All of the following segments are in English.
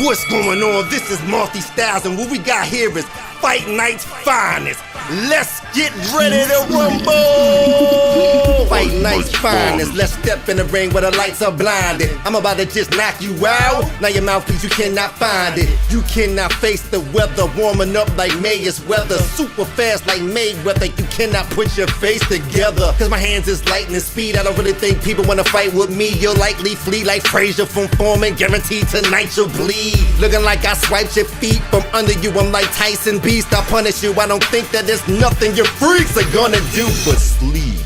What's going on? This is Marty Styles, and what we got here is Fight Night's finest. Let's get ready to rumble! Fight Night's finest. Let's step in the ring where the lights are blinded. I'm about to just knock you out. Now your mouthpiece, you cannot find it. You cannot face the weather. Warming up like May's weather. Super fast like Mayweather. You cannot put your face together. Cause my hands is lightning speed. I don't really think people wanna fight with me. You'll likely flee like Frazier from Foreman. Guaranteed tonight you'll bleed. Looking like I swiped your feet from under you. I'm like Tyson Beast. I punish you. I don't think that there's nothing your freaks are gonna do but sleep.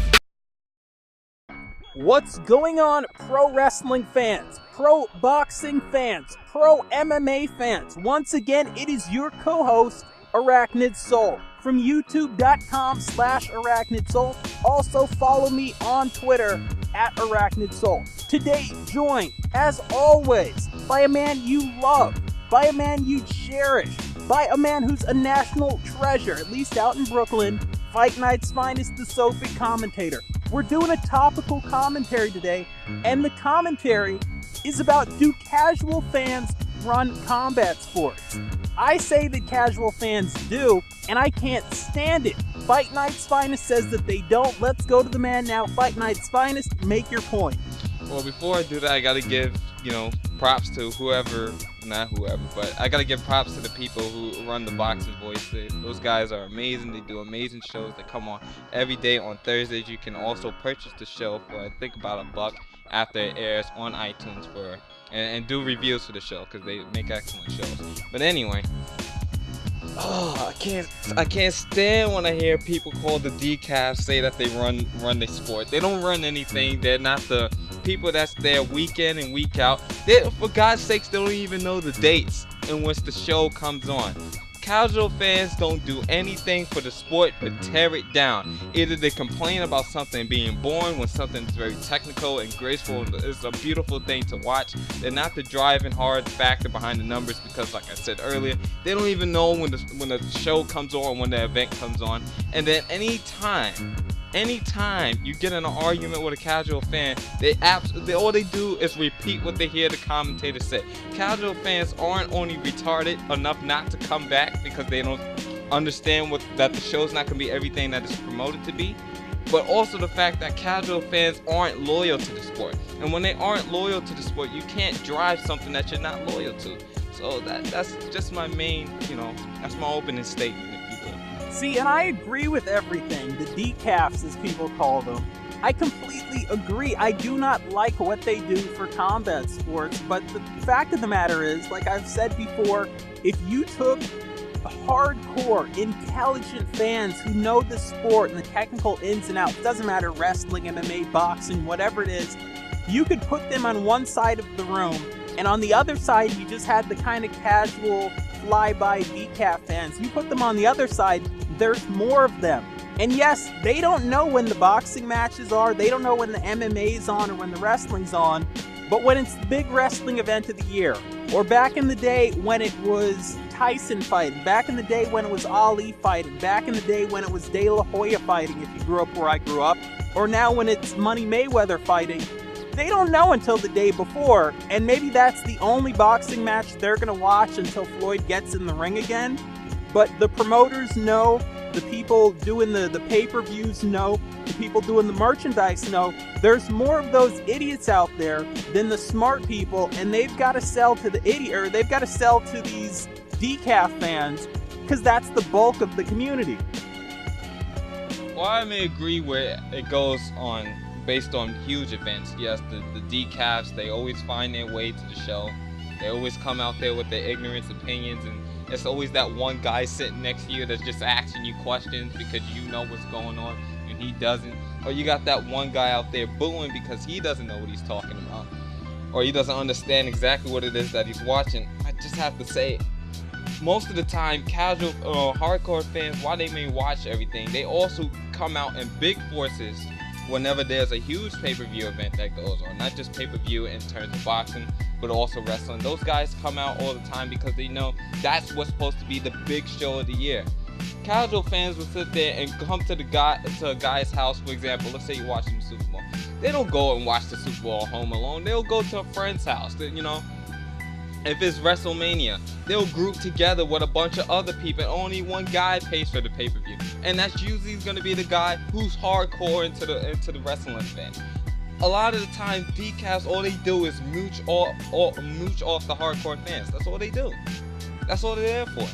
What's going on, pro wrestling fans, pro boxing fans, pro MMA fans? Once again, it is your co-host, Arachnid Soul, from youtube.com/Arachnid Soul. Also follow me on Twitter at Arachnid Soul. Today, joined, as always, by a man you love, by a man you cherish, by a man who's a national treasure, at least out in Brooklyn, Fight Night's finest, the Sophie commentator. We're doing a topical commentary today, and the commentary is about, do casual fans run combat sports? I say that casual fans do, and I can't stand it. Fight Night's finest says that they don't. Let's go to the man now. Fight Night's finest, make your point. Well, before I do that, I gotta give, props to not whoever, but I gotta give props to the people who run the Boxing Voice. Those guys are amazing. They do amazing shows. They come on every day on Thursdays. You can also purchase the show for, I think, about $1 after it airs on iTunes and do reviews for the show, because they make excellent shows. But anyway, I can't stand when I hear people call the decaf say that they run the sport. They don't run anything. They're not the people that's there week in and week out. For God's sakes, they don't even know the dates in which the show comes on. Casual fans don't do anything for the sport but tear it down. Either they complain about something being boring when something's very technical and graceful. It's a beautiful thing to watch. They're not the driving hard factor behind the numbers, because, like I said earlier, they don't even know when the show comes on, when the event comes on. And then anytime you get in an argument with a casual fan, all they do is repeat what they hear the commentator say. Casual fans aren't only retarded enough not to come back because they don't understand that the show's not going to be everything that it's promoted to be, but also the fact that casual fans aren't loyal to the sport. And when they aren't loyal to the sport, you can't drive something that you're not loyal to. So that's just my main, that's my opening statement. See, and I agree with everything. The decafs, as people call them. I completely agree. I do not like what they do for combat sports, but the fact of the matter is, like I've said before, if you took hardcore, intelligent fans who know the sport and the technical ins and outs, doesn't matter, wrestling, MMA, boxing, whatever it is, you could put them on one side of the room, and on the other side, you just had the kind of casual fly-by decaf fans. You put them on the other side, there's more of them. And yes, they don't know when the boxing matches are, they don't know when the MMA's on or when the wrestling's on, but when it's the big wrestling event of the year, or back in the day when it was Tyson fighting, back in the day when it was Ali fighting, back in the day when it was De La Hoya fighting, if you grew up where I grew up, or now when it's Money Mayweather fighting, they don't know until the day before, and maybe that's the only boxing match they're going to watch until Floyd gets in the ring again. But the promoters know, the people doing the pay-per-views know, the people doing the merchandise know, there's more of those idiots out there than the smart people, and they've got to sell to the idiot, or they've got to sell to these decaf fans, because that's the bulk of the community. Well, I may agree where it goes on based on huge events. Yes, the decafs, they always find their way to the show. They always come out there with their ignorance opinions, and it's always that one guy sitting next to you that's just asking you questions because you know what's going on and he doesn't. Or you got that one guy out there booing because he doesn't know what he's talking about, or he doesn't understand exactly what it is that he's watching. I just have to say, most of the time, casual hardcore fans, while they may watch everything, they also come out in big forces whenever there's a huge pay-per-view event that goes on. Not just pay-per-view in terms of boxing, but also wrestling. Those guys come out all the time because they know that's what's supposed to be the big show of the year. Casual fans will sit there and come to a guy's house, for example. Let's say you're watching the Super Bowl. They don't go and watch the Super Bowl at home alone. They'll go to a friend's house. If it's WrestleMania, they'll group together with a bunch of other people, and only one guy pays for the pay-per-view, and that's usually going to be the guy who's hardcore into the wrestling fan. A lot of the time, decafs, all they do is mooch off the hardcore fans. That's all they do. That's all they're there for.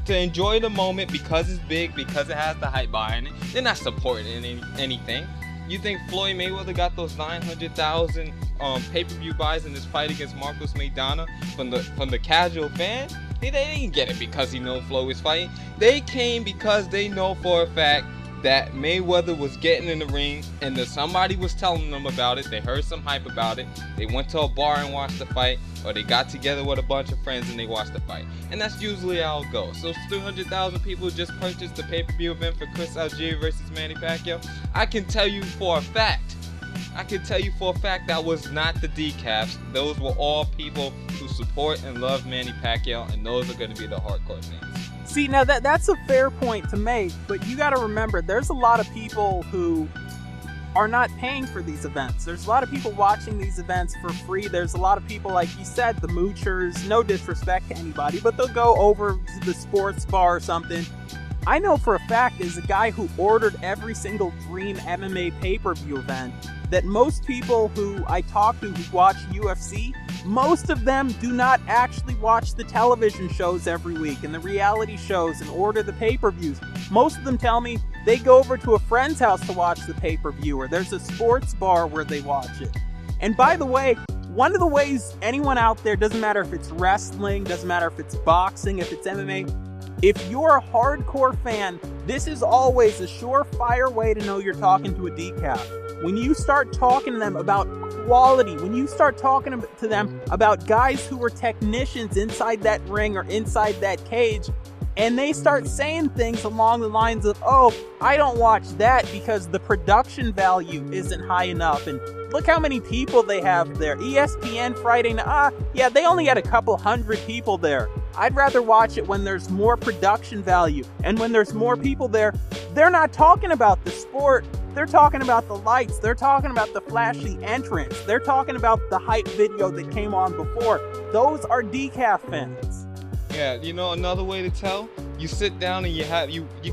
To enjoy the moment because it's big, because it has the hype behind it. They're not supporting anything. You think Floyd Mayweather got those 900,000 pay-per-view buys in this fight against Marcos Maidana from the casual fan? They didn't get it because he knew Floyd was fighting. They came because they know for a fact that Mayweather was getting in the ring, and that somebody was telling them about it. They heard some hype about it. They went to a bar and watched the fight, or they got together with a bunch of friends and they watched the fight. And that's usually how it goes. So 300,000 people just purchased the pay-per-view event for Chris Algieri versus Manny Pacquiao. I can tell you for a fact that was not the decafs. Those were all people who support and love Manny Pacquiao, and those are going to be the hardcore fans. See, now that's a fair point to make, but you got to remember, there's a lot of people who are not paying for these events. There's a lot of people watching these events for free. There's a lot of people, like you said, the moochers, no disrespect to anybody, but they'll go over to the sports bar or something. I know for a fact, as a guy who ordered every single Dream MMA pay-per-view event, that most people who I talk to who watch UFC, most of them do not actually watch the television shows every week and the reality shows and order the pay-per-views. Most of them tell me they go over to a friend's house to watch the pay-per-view, or there's a sports bar where they watch it. And by the way, one of the ways anyone out there, doesn't matter if it's wrestling, doesn't matter if it's boxing, if it's MMA, if you're a hardcore fan, this is always a surefire way to know you're talking to a decaf. When you start talking to them about quality, when you start talking to them about guys who were technicians inside that ring or inside that cage, and they start saying things along the lines of, oh, I don't watch that because the production value isn't high enough, and look how many people they have there. ESPN Friday night, yeah, they only had a couple hundred people there. I'd rather watch it when there's more production value, and when there's more people there, they're not talking about the sport. They're talking about the lights. They're talking about the flashy entrance. They're talking about the hype video that came on before. Those are decaf fans. Yeah, you know another way to tell? You sit down and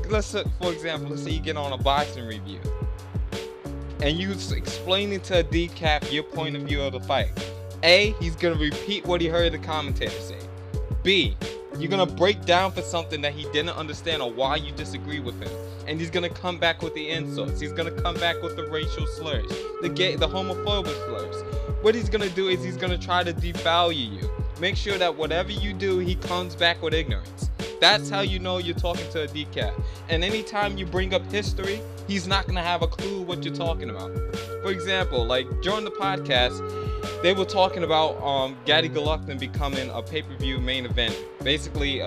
let's say, for example, let's say you get on a boxing review and you explaining to a decaf your point of view of the fight. A, he's gonna repeat what he heard the commentator say. B, you're gonna break down for something that he didn't understand or why you disagree with him. And he's gonna come back with the insults. He's gonna come back with the racial slurs, the homophobic slurs. What he's gonna do is he's gonna try to devalue you. Make sure that whatever you do, he comes back with ignorance. That's how you know you're talking to a decaf. And anytime you bring up history, he's not gonna have a clue what you're talking about. For example, like during the podcast, they were talking about Gatti Golovkin becoming a pay-per-view main event. Basically,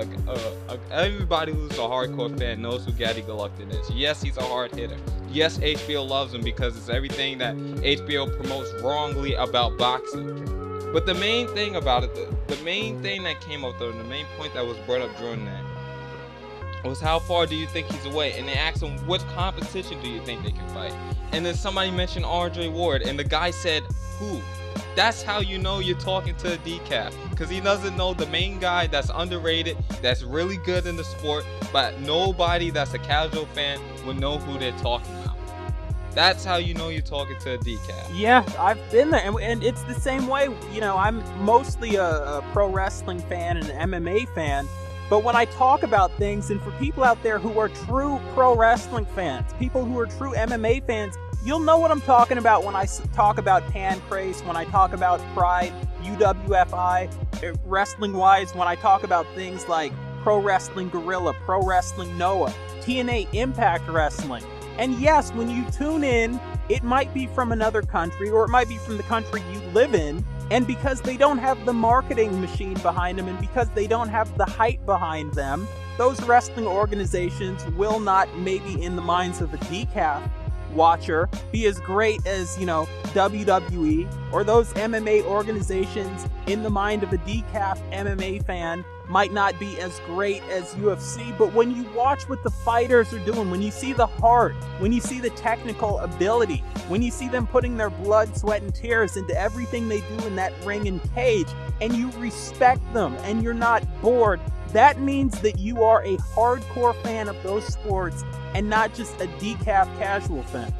everybody who's a hardcore fan knows who Gatti Golovkin is. Yes, he's a hard hitter. Yes, HBO loves him because it's everything that HBO promotes wrongly about boxing. But the main thing about it, the main thing that came up though, and the main point that was brought up during that, was how far do you think he's away? And they asked him, what competition do you think they can fight? And then somebody mentioned Andre Ward, and the guy said, who? That's how you know you're talking to a decaf, because he doesn't know the main guy that's underrated, that's really good in the sport, but nobody that's a casual fan would know who they're talking about. That's how you know you're talking to a decaf. Yeah, I've been there, and it's the same way. You know, I'm mostly a pro wrestling fan and an MMA fan, but when I talk about things, and for people out there who are true pro wrestling fans, people who are true MMA fans, you'll know what I'm talking about when I talk about Pancrase, when I talk about Pride, UWFI, wrestling-wise, when I talk about things like Pro Wrestling Guerrilla, Pro Wrestling Noah, TNA Impact Wrestling. And yes, when you tune in, it might be from another country, or it might be from the country you live in, and because they don't have the marketing machine behind them, and because they don't have the hype behind them, those wrestling organizations will not, maybe in the minds of a decaf, watcher be as great as, WWE or those MMA organizations in the mind of a decaf MMA fan might not be as great as UFC, but when you watch what the fighters are doing, when you see the heart, when you see the technical ability, when you see them putting their blood, sweat, and tears into everything they do in that ring and cage, and you respect them and you're not bored, that means that you are a hardcore fan of those sports and not just a decaf casual fan.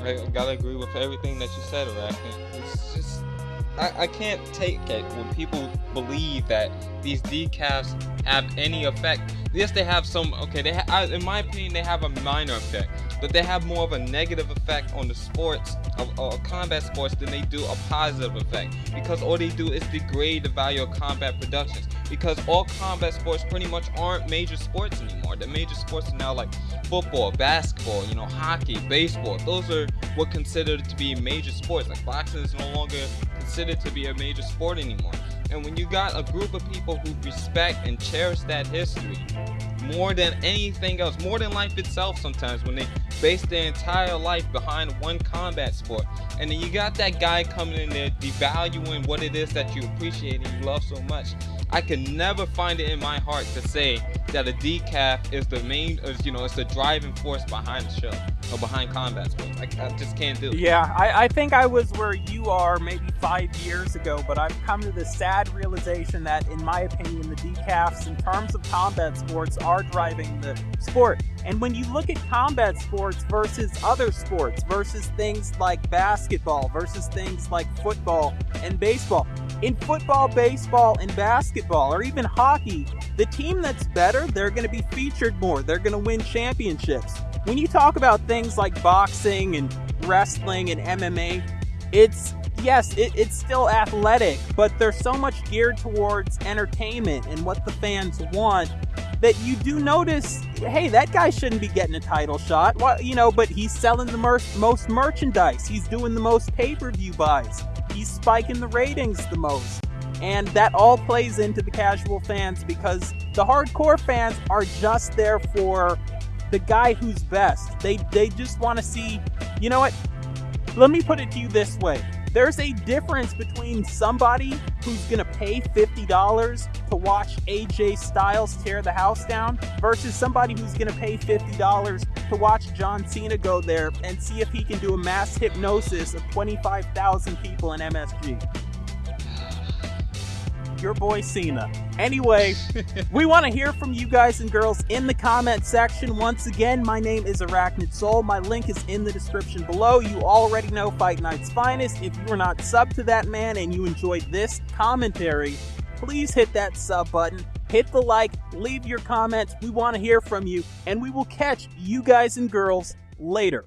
I gotta agree with everything that you said, Arachne. It's just, I can't take it when people believe that these decafs have any effect. Yes, they have some. Okay, in my opinion, they have a minor effect, but they have more of a negative effect on the sports of combat sports than they do a positive effect. Because all they do is degrade the value of combat productions. Because all combat sports pretty much aren't major sports anymore. The major sports are now like football, basketball, hockey, baseball. Those are what considered to be major sports. Like boxing is no longer considered to be a major sport anymore. And when you got a group of people who respect and cherish that history more than anything else, more than life itself sometimes, when they base their entire life behind one combat sport, and then you got that guy coming in there devaluing what it is that you appreciate and you love so much, I can never find it in my heart to say that a decaf is the main, it's the driving force behind the show or behind combat sports. I just can't do it. Yeah, I think I was where you are maybe 5 years ago, but I've come to the sad realization that, in my opinion, the decafs in terms of combat sports are driving the sport. And when you look at combat sports versus other sports, versus things like basketball, versus things like football and baseball, in football, baseball, and basketball, or even hockey, the team that's better, they're going to be featured more. They're going to win championships. When you talk about things like boxing and wrestling and MMA, it's still athletic, but they're so much geared towards entertainment and what the fans want that you do notice, hey, that guy shouldn't be getting a title shot. But he's selling the most merchandise. He's doing the most pay-per-view buys. He's spiking the ratings the most. And that all plays into the casual fans, because the hardcore fans are just there for the guy who's best. They just want to see, you know what? Let me put it to you this way. There's a difference between somebody who's going to pay $50 to watch AJ Styles tear the house down versus somebody who's going to pay $50 to watch John Cena go there and see if he can do a mass hypnosis of 25,000 people in MSG. Your boy Cena. Anyway, we want to hear from you guys and girls in the comment section. Once again, my name is Arachnid Soul. My link is in the description below. You already know Fight Night's Finest. If you are not subbed to that man and you enjoyed this commentary, please hit that sub button, hit the like, leave your comments. We want to hear from you, and we will catch you guys and girls later.